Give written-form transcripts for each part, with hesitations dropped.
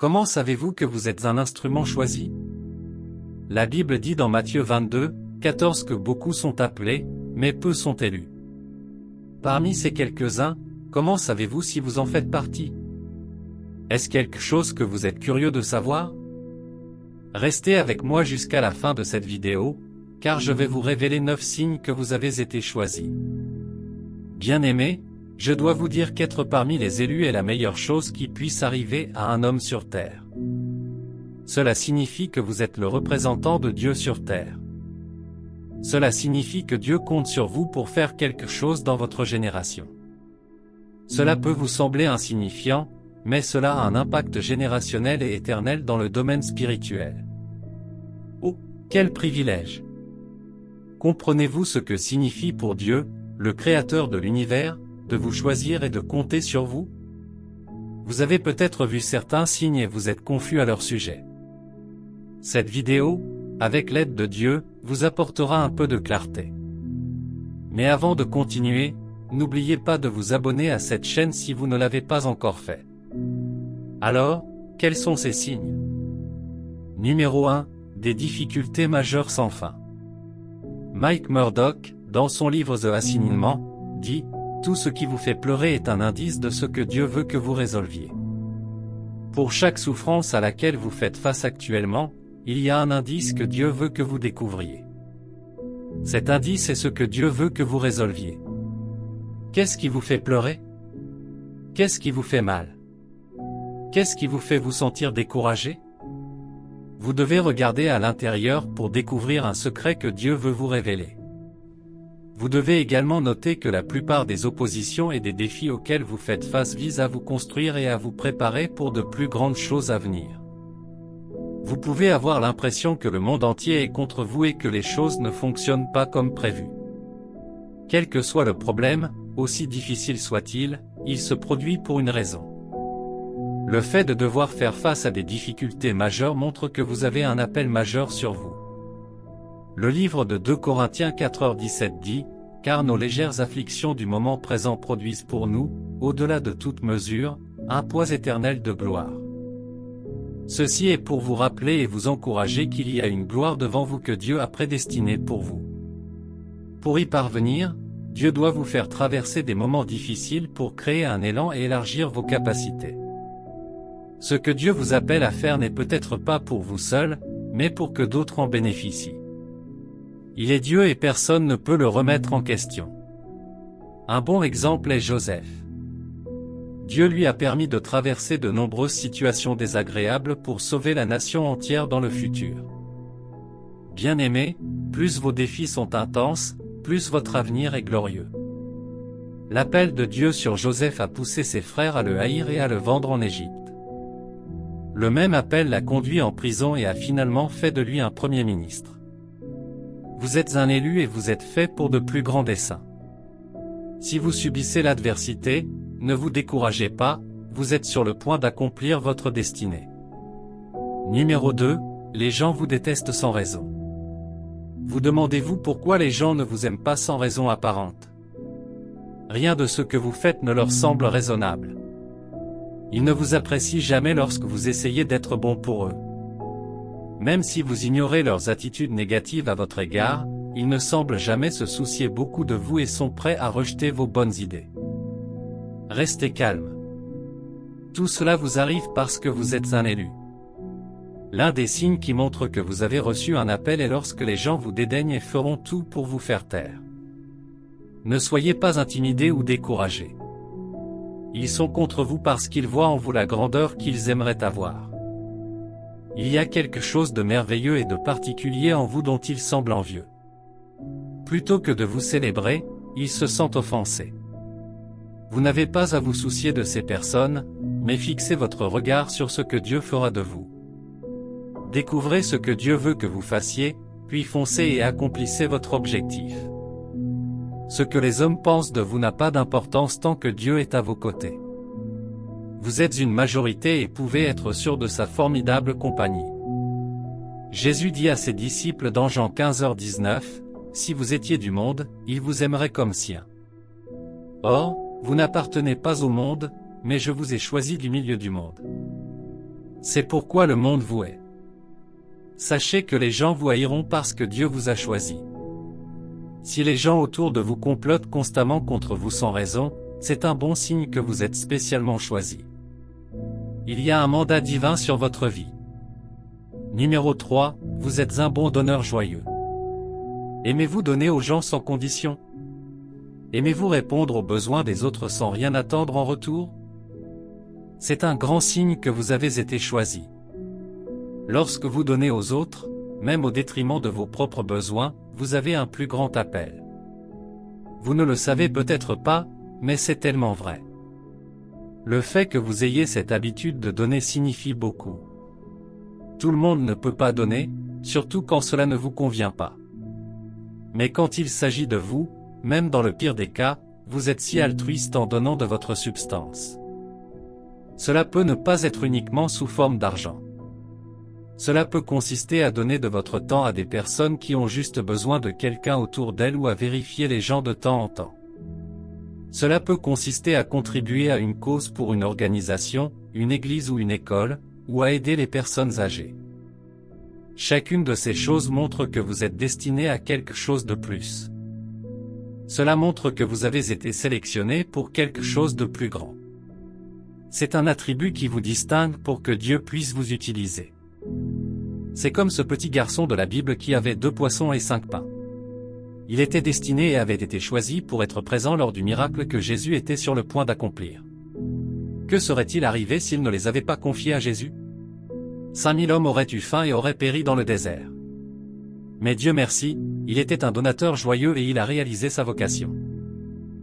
Comment savez-vous que vous êtes un instrument choisi? La Bible dit dans Matthieu 22, 14 que beaucoup sont appelés, mais peu sont élus. Parmi ces quelques-uns, comment savez-vous si vous en faites partie? Est-ce quelque chose que vous êtes curieux de savoir? Restez avec moi jusqu'à la fin de cette vidéo, car je vais vous révéler 9 signes que vous avez été choisis. Bien-aimés, je dois vous dire qu'être parmi les élus est la meilleure chose qui puisse arriver à un homme sur terre. Cela signifie que vous êtes le représentant de Dieu sur terre. Cela signifie que Dieu compte sur vous pour faire quelque chose dans votre génération. Cela peut vous sembler insignifiant, mais cela a un impact générationnel et éternel dans le domaine spirituel. Oh, quel privilège! Comprenez-vous ce que signifie pour Dieu, le Créateur de l'univers, de vous choisir et de compter sur vous? Vous avez peut-être vu certains signes et vous êtes confus à leur sujet. Cette vidéo, avec l'aide de Dieu, vous apportera un peu de clarté. Mais avant de continuer, n'oubliez pas de vous abonner à cette chaîne si vous ne l'avez pas encore fait. Alors, quels sont ces signes? Numéro 1, des difficultés majeures sans fin. Mike Murdock, dans son livre The Assignement, dit « Tout ce qui vous fait pleurer est un indice de ce que Dieu veut que vous résolviez. » Pour chaque souffrance à laquelle vous faites face actuellement, il y a un indice que Dieu veut que vous découvriez. Cet indice est ce que Dieu veut que vous résolviez. Qu'est-ce qui vous fait pleurer? Qu'est-ce qui vous fait mal? Qu'est-ce qui vous fait vous sentir découragé? Vous devez regarder à l'intérieur pour découvrir un secret que Dieu veut vous révéler. Vous devez également noter que la plupart des oppositions et des défis auxquels vous faites face visent à vous construire et à vous préparer pour de plus grandes choses à venir. Vous pouvez avoir l'impression que le monde entier est contre vous et que les choses ne fonctionnent pas comme prévu. Quel que soit le problème, aussi difficile soit-il, il se produit pour une raison. Le fait de devoir faire face à des difficultés majeures montre que vous avez un appel majeur sur vous. Le livre de 2 Corinthiens 4h17 dit « Car nos légères afflictions du moment présent produisent pour nous, au-delà de toute mesure, un poids éternel de gloire. » Ceci est pour vous rappeler et vous encourager qu'il y a une gloire devant vous que Dieu a prédestinée pour vous. Pour y parvenir, Dieu doit vous faire traverser des moments difficiles pour créer un élan et élargir vos capacités. Ce que Dieu vous appelle à faire n'est peut-être pas pour vous seul, mais pour que d'autres en bénéficient. Il est Dieu et personne ne peut le remettre en question. Un bon exemple est Joseph. Dieu lui a permis de traverser de nombreuses situations désagréables pour sauver la nation entière dans le futur. Bien-aimés, plus vos défis sont intenses, plus votre avenir est glorieux. L'appel de Dieu sur Joseph a poussé ses frères à le haïr et à le vendre en Égypte. Le même appel l'a conduit en prison et a finalement fait de lui un premier ministre. Vous êtes un élu et vous êtes fait pour de plus grands desseins. Si vous subissez l'adversité, ne vous découragez pas, vous êtes sur le point d'accomplir votre destinée. Numéro 2, les gens vous détestent sans raison. Vous demandez-vous pourquoi les gens ne vous aiment pas sans raison apparente? Rien de ce que vous faites ne leur semble raisonnable. Ils ne vous apprécient jamais lorsque vous essayez d'être bon pour eux. Même si vous ignorez leurs attitudes négatives à votre égard, ils ne semblent jamais se soucier beaucoup de vous et sont prêts à rejeter vos bonnes idées. Restez calme. Tout cela vous arrive parce que vous êtes un élu. L'un des signes qui montre que vous avez reçu un appel est lorsque les gens vous dédaignent et feront tout pour vous faire taire. Ne soyez pas intimidés ou découragés. Ils sont contre vous parce qu'ils voient en vous la grandeur qu'ils aimeraient avoir. Il y a quelque chose de merveilleux et de particulier en vous dont ils semblent envieux. Plutôt que de vous célébrer, ils se sentent offensés. Vous n'avez pas à vous soucier de ces personnes, mais fixez votre regard sur ce que Dieu fera de vous. Découvrez ce que Dieu veut que vous fassiez, puis foncez et accomplissez votre objectif. Ce que les hommes pensent de vous n'a pas d'importance tant que Dieu est à vos côtés. Vous êtes une majorité et pouvez être sûr de sa formidable compagnie. Jésus dit à ses disciples dans Jean 15h19, « Si vous étiez du monde, il vous aimerait comme sien. Or, vous n'appartenez pas au monde, mais je vous ai choisi du milieu du monde. » C'est pourquoi le monde vous hait. Sachez que les gens vous haïront parce que Dieu vous a choisi. Si les gens autour de vous complotent constamment contre vous sans raison, c'est un bon signe que vous êtes spécialement choisi. Il y a un mandat divin sur votre vie. Numéro 3, vous êtes un bon donneur joyeux. Aimez-vous donner aux gens sans condition? Aimez-vous répondre aux besoins des autres sans rien attendre en retour? C'est un grand signe que vous avez été choisi. Lorsque vous donnez aux autres, même au détriment de vos propres besoins, vous avez un plus grand appel. Vous ne le savez peut-être pas, mais c'est tellement vrai. Le fait que vous ayez cette habitude de donner signifie beaucoup. Tout le monde ne peut pas donner, surtout quand cela ne vous convient pas. Mais quand il s'agit de vous, même dans le pire des cas, vous êtes si altruiste en donnant de votre substance. Cela peut ne pas être uniquement sous forme d'argent. Cela peut consister à donner de votre temps à des personnes qui ont juste besoin de quelqu'un autour d'elles ou à vérifier les gens de temps en temps. Cela peut consister à contribuer à une cause pour une organisation, une église ou une école, ou à aider les personnes âgées. Chacune de ces choses montre que vous êtes destiné à quelque chose de plus. Cela montre que vous avez été sélectionné pour quelque chose de plus grand. C'est un attribut qui vous distingue pour que Dieu puisse vous utiliser. C'est comme ce petit garçon de la Bible qui avait 2 poissons et 5 pains. Il était destiné et avait été choisi pour être présent lors du miracle que Jésus était sur le point d'accomplir. Que serait-il arrivé s'il ne les avait pas confiés à Jésus? 5000 hommes auraient eu faim et auraient péri dans le désert. Mais Dieu merci, il était un donateur joyeux et il a réalisé sa vocation.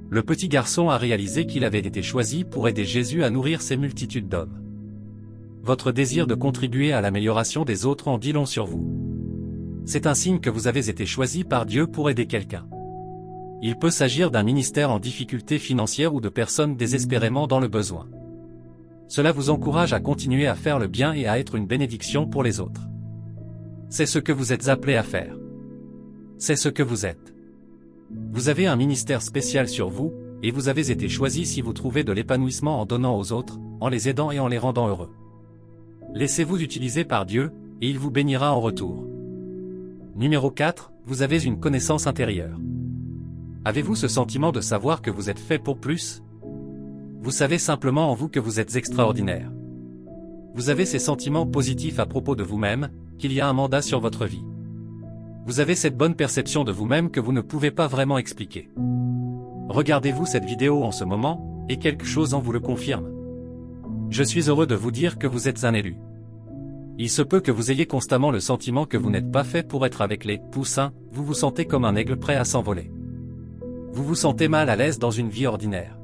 Le petit garçon a réalisé qu'il avait été choisi pour aider Jésus à nourrir ces multitudes d'hommes. Votre désir de contribuer à l'amélioration des autres en dit long sur vous. C'est un signe que vous avez été choisi par Dieu pour aider quelqu'un. Il peut s'agir d'un ministère en difficulté financière ou de personnes désespérément dans le besoin. Cela vous encourage à continuer à faire le bien et à être une bénédiction pour les autres. C'est ce que vous êtes appelé à faire. C'est ce que vous êtes. Vous avez un ministère spécial sur vous, et vous avez été choisi si vous trouvez de l'épanouissement en donnant aux autres, en les aidant et en les rendant heureux. Laissez-vous utiliser par Dieu, et il vous bénira en retour. Numéro 4, vous avez une connaissance intérieure. Avez-vous ce sentiment de savoir que vous êtes fait pour plus? Vous savez simplement en vous que vous êtes extraordinaire. Vous avez ces sentiments positifs à propos de vous-même, qu'il y a un mandat sur votre vie. Vous avez cette bonne perception de vous-même que vous ne pouvez pas vraiment expliquer. Regardez-vous cette vidéo en ce moment, et quelque chose en vous le confirme. Je suis heureux de vous dire que vous êtes un élu. Il se peut que vous ayez constamment le sentiment que vous n'êtes pas fait pour être avec les poussins, vous vous sentez comme un aigle prêt à s'envoler. Vous vous sentez mal à l'aise dans une vie ordinaire.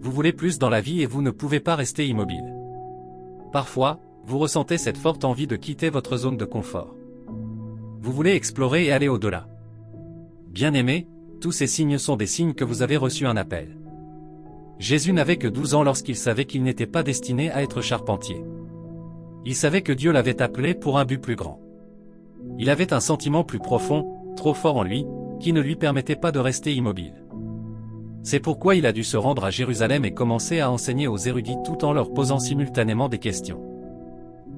Vous voulez plus dans la vie et vous ne pouvez pas rester immobile. Parfois, vous ressentez cette forte envie de quitter votre zone de confort. Vous voulez explorer et aller au-delà. Bien-aimés, tous ces signes sont des signes que vous avez reçu un appel. Jésus n'avait que 12 ans lorsqu'il savait qu'il n'était pas destiné à être charpentier. Il savait que Dieu l'avait appelé pour un but plus grand. Il avait un sentiment plus profond, trop fort en lui, qui ne lui permettait pas de rester immobile. C'est pourquoi il a dû se rendre à Jérusalem et commencer à enseigner aux érudits tout en leur posant simultanément des questions.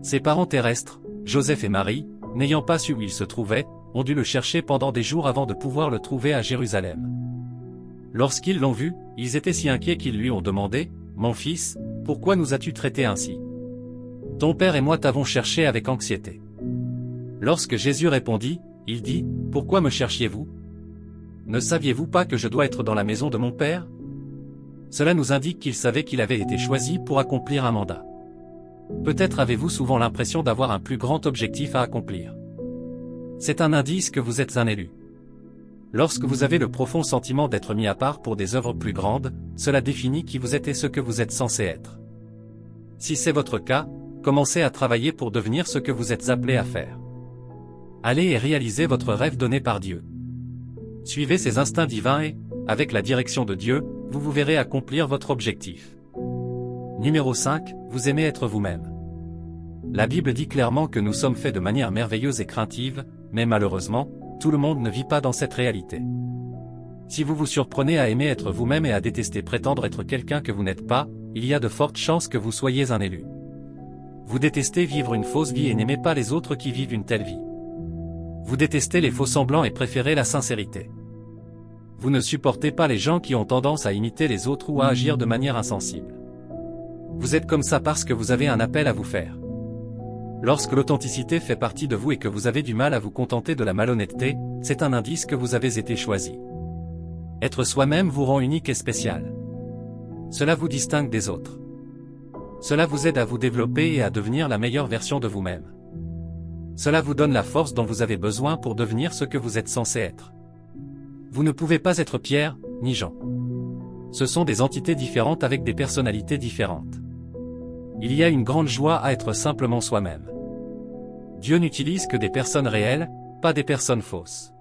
Ses parents terrestres, Joseph et Marie, n'ayant pas su où il se trouvait, ont dû le chercher pendant des jours avant de pouvoir le trouver à Jérusalem. Lorsqu'ils l'ont vu, ils étaient si inquiets qu'ils lui ont demandé, « Mon fils, pourquoi nous as-tu traité ainsi? Ton père et moi t'avons cherché avec anxiété. » Lorsque Jésus répondit, il dit, « Pourquoi me cherchiez-vous? Ne saviez-vous pas que je dois être dans la maison de mon père? » Cela nous indique qu'il savait qu'il avait été choisi pour accomplir un mandat. Peut-être avez-vous souvent l'impression d'avoir un plus grand objectif à accomplir. C'est un indice que vous êtes un élu. Lorsque vous avez le profond sentiment d'être mis à part pour des œuvres plus grandes, cela définit qui vous êtes et ce que vous êtes censé être. Si c'est votre cas, commencez à travailler pour devenir ce que vous êtes appelé à faire. Allez et réalisez votre rêve donné par Dieu. Suivez ses instincts divins et, avec la direction de Dieu, vous vous verrez accomplir votre objectif. Numéro 5, vous aimez être vous-même. La Bible dit clairement que nous sommes faits de manière merveilleuse et craintive, mais malheureusement, tout le monde ne vit pas dans cette réalité. Si vous vous surprenez à aimer être vous-même et à détester prétendre être quelqu'un que vous n'êtes pas, il y a de fortes chances que vous soyez un élu. Vous détestez vivre une fausse vie et n'aimez pas les autres qui vivent une telle vie. Vous détestez les faux-semblants et préférez la sincérité. Vous ne supportez pas les gens qui ont tendance à imiter les autres ou à agir de manière insensible. Vous êtes comme ça parce que vous avez un appel à vous faire. Lorsque l'authenticité fait partie de vous et que vous avez du mal à vous contenter de la malhonnêteté, c'est un indice que vous avez été choisi. Être soi-même vous rend unique et spécial. Cela vous distingue des autres. Cela vous aide à vous développer et à devenir la meilleure version de vous-même. Cela vous donne la force dont vous avez besoin pour devenir ce que vous êtes censé être. Vous ne pouvez pas être Pierre, ni Jean. Ce sont des entités différentes avec des personnalités différentes. Il y a une grande joie à être simplement soi-même. Dieu n'utilise que des personnes réelles, pas des personnes fausses.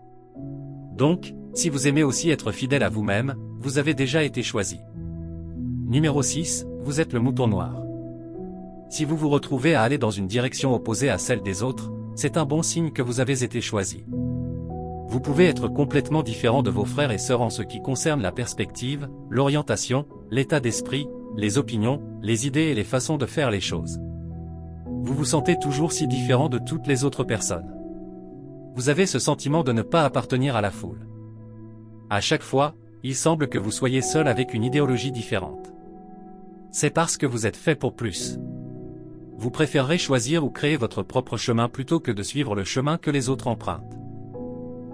Donc, si vous aimez aussi être fidèle à vous-même, vous avez déjà été choisi. Numéro 6, vous êtes le mouton noir. Si vous vous retrouvez à aller dans une direction opposée à celle des autres, c'est un bon signe que vous avez été choisi. Vous pouvez être complètement différent de vos frères et sœurs en ce qui concerne la perspective, l'orientation, l'état d'esprit, les opinions, les idées et les façons de faire les choses. Vous vous sentez toujours si différent de toutes les autres personnes. Vous avez ce sentiment de ne pas appartenir à la foule. À chaque fois, il semble que vous soyez seul avec une idéologie différente. C'est parce que vous êtes fait pour plus. Vous préférerez choisir ou créer votre propre chemin plutôt que de suivre le chemin que les autres empruntent.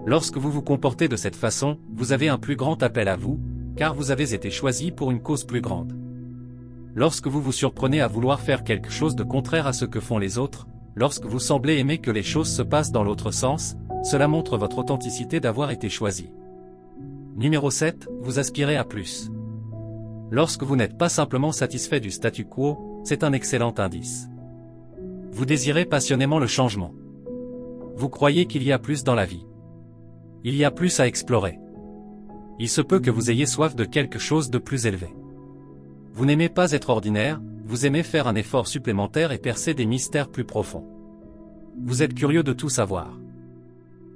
Lorsque vous vous comportez de cette façon, vous avez un plus grand appel à vous, car vous avez été choisi pour une cause plus grande. Lorsque vous vous surprenez à vouloir faire quelque chose de contraire à ce que font les autres, lorsque vous semblez aimer que les choses se passent dans l'autre sens, cela montre votre authenticité d'avoir été choisi. Numéro 7, vous aspirez à plus. Lorsque vous n'êtes pas simplement satisfait du statu quo, c'est un excellent indice. Vous désirez passionnément le changement. Vous croyez qu'il y a plus dans la vie. Il y a plus à explorer. Il se peut que vous ayez soif de quelque chose de plus élevé. Vous n'aimez pas être ordinaire, vous aimez faire un effort supplémentaire et percer des mystères plus profonds. Vous êtes curieux de tout savoir.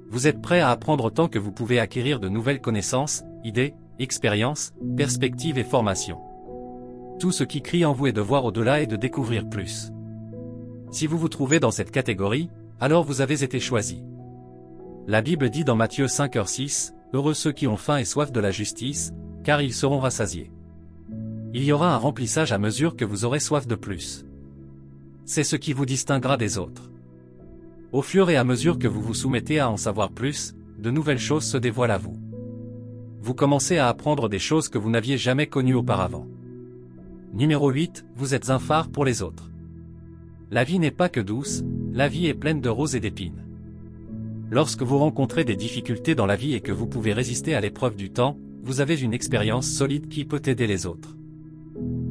Vous êtes prêt à apprendre autant que vous pouvez acquérir de nouvelles connaissances, idées, expériences, perspectives et formations. Tout ce qui crie en vous est de voir au-delà et de découvrir plus. Si vous vous trouvez dans cette catégorie, alors vous avez été choisi. La Bible dit dans Matthieu 5h6, « Heureux ceux qui ont faim et soif de la justice, car ils seront rassasiés. » Il y aura un remplissage à mesure que vous aurez soif de plus. C'est ce qui vous distinguera des autres. Au fur et à mesure que vous vous soumettez à en savoir plus, de nouvelles choses se dévoilent à vous. Vous commencez à apprendre des choses que vous n'aviez jamais connues auparavant. Numéro 8, vous êtes un phare pour les autres. La vie n'est pas que douce, la vie est pleine de roses et d'épines. Lorsque vous rencontrez des difficultés dans la vie et que vous pouvez résister à l'épreuve du temps, vous avez une expérience solide qui peut aider les autres.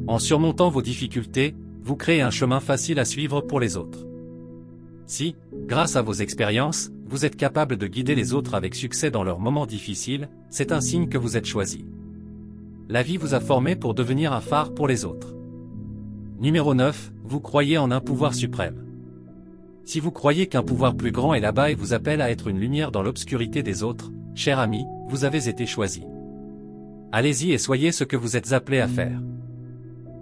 En surmontant vos difficultés, vous créez un chemin facile à suivre pour les autres. Si, grâce à vos expériences, vous êtes capable de guider les autres avec succès dans leurs moments difficiles, c'est un signe que vous êtes choisi. La vie vous a formé pour devenir un phare pour les autres. Numéro 9, vous croyez en un pouvoir suprême. Si vous croyez qu'un pouvoir plus grand est là-bas et vous appelle à être une lumière dans l'obscurité des autres, cher ami, vous avez été choisi. Allez-y et soyez ce que vous êtes appelé à faire.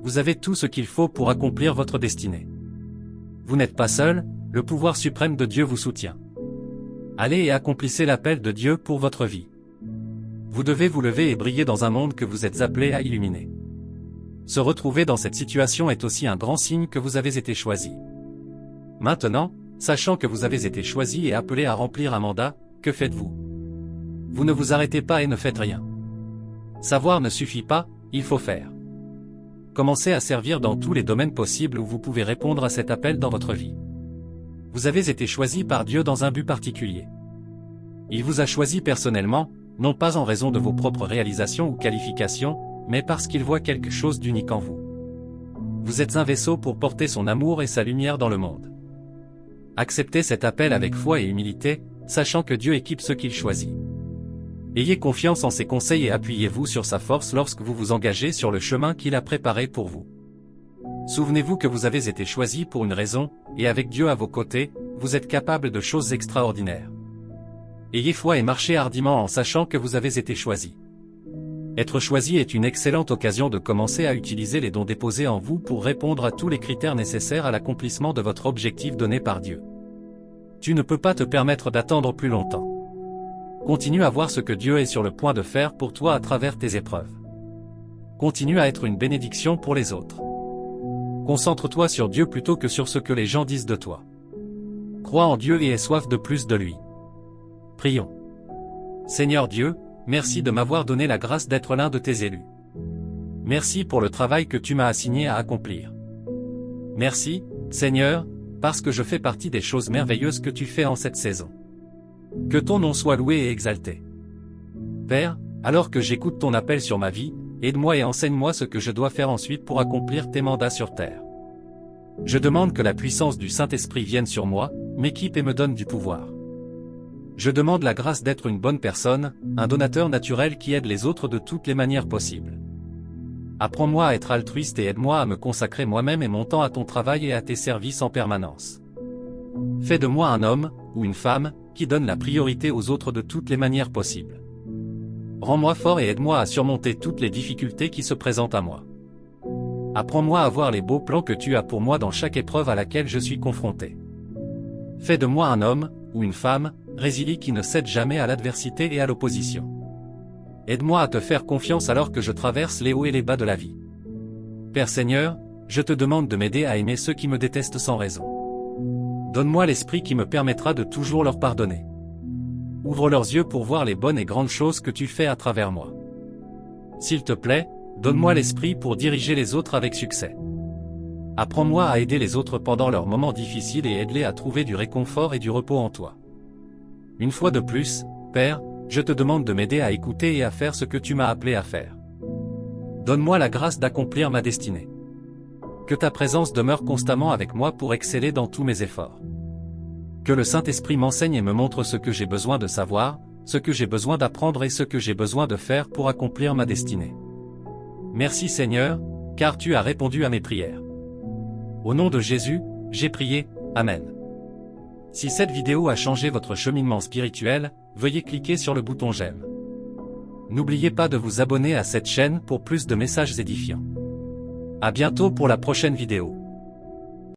Vous avez tout ce qu'il faut pour accomplir votre destinée. Vous n'êtes pas seul, le pouvoir suprême de Dieu vous soutient. Allez et accomplissez l'appel de Dieu pour votre vie. Vous devez vous lever et briller dans un monde que vous êtes appelé à illuminer. Se retrouver dans cette situation est aussi un grand signe que vous avez été choisi. Maintenant, sachant que vous avez été choisi et appelé à remplir un mandat, que faites-vous? Vous ne vous arrêtez pas et ne faites rien. Savoir ne suffit pas, il faut faire. Commencez à servir dans tous les domaines possibles où vous pouvez répondre à cet appel dans votre vie. Vous avez été choisi par Dieu dans un but particulier. Il vous a choisi personnellement, non pas en raison de vos propres réalisations ou qualifications, mais parce qu'il voit quelque chose d'unique en vous. Vous êtes un vaisseau pour porter son amour et sa lumière dans le monde. Acceptez cet appel avec foi et humilité, sachant que Dieu équipe ceux qu'il choisit. Ayez confiance en ses conseils et appuyez-vous sur sa force lorsque vous vous engagez sur le chemin qu'il a préparé pour vous. Souvenez-vous que vous avez été choisi pour une raison, et avec Dieu à vos côtés, vous êtes capable de choses extraordinaires. Ayez foi et marchez hardiment en sachant que vous avez été choisi. Être choisi est une excellente occasion de commencer à utiliser les dons déposés en vous pour répondre à tous les critères nécessaires à l'accomplissement de votre objectif donné par Dieu. Tu ne peux pas te permettre d'attendre plus longtemps. Continue à voir ce que Dieu est sur le point de faire pour toi à travers tes épreuves. Continue à être une bénédiction pour les autres. Concentre-toi sur Dieu plutôt que sur ce que les gens disent de toi. Crois en Dieu et aie soif de plus de lui. Prions. Seigneur Dieu, merci de m'avoir donné la grâce d'être l'un de tes élus. Merci pour le travail que tu m'as assigné à accomplir. Merci, Seigneur, parce que je fais partie des choses merveilleuses que tu fais en cette saison. Que ton nom soit loué et exalté. Père, alors que j'écoute ton appel sur ma vie, aide-moi et enseigne-moi ce que je dois faire ensuite pour accomplir tes mandats sur terre. Je demande que la puissance du Saint-Esprit vienne sur moi, m'équipe et me donne du pouvoir. Je demande la grâce d'être une bonne personne, un donateur naturel qui aide les autres de toutes les manières possibles. Apprends-moi à être altruiste et aide-moi à me consacrer moi-même et mon temps à ton travail et à tes services en permanence. Fais de moi un homme, ou une femme, qui donne la priorité aux autres de toutes les manières possibles. Rends-moi fort et aide-moi à surmonter toutes les difficultés qui se présentent à moi. Apprends-moi à voir les beaux plans que tu as pour moi dans chaque épreuve à laquelle je suis confronté. Fais de moi un homme, ou une femme, résilient qui ne cède jamais à l'adversité et à l'opposition. Aide-moi à te faire confiance alors que je traverse les hauts et les bas de la vie. Père Seigneur, je te demande de m'aider à aimer ceux qui me détestent sans raison. Donne-moi l'esprit qui me permettra de toujours leur pardonner. Ouvre leurs yeux pour voir les bonnes et grandes choses que tu fais à travers moi. S'il te plaît, donne-moi l'esprit pour diriger les autres avec succès. Apprends-moi à aider les autres pendant leurs moments difficiles et aide-les à trouver du réconfort et du repos en toi. Une fois de plus, Père, je te demande de m'aider à écouter et à faire ce que tu m'as appelé à faire. Donne-moi la grâce d'accomplir ma destinée. Que ta présence demeure constamment avec moi pour exceller dans tous mes efforts. Que le Saint-Esprit m'enseigne et me montre ce que j'ai besoin de savoir, ce que j'ai besoin d'apprendre et ce que j'ai besoin de faire pour accomplir ma destinée. Merci Seigneur, car tu as répondu à mes prières. Au nom de Jésus, j'ai prié, Amen. Si cette vidéo a changé votre cheminement spirituel, veuillez cliquer sur le bouton j'aime. N'oubliez pas de vous abonner à cette chaîne pour plus de messages édifiants. À bientôt pour la prochaine vidéo.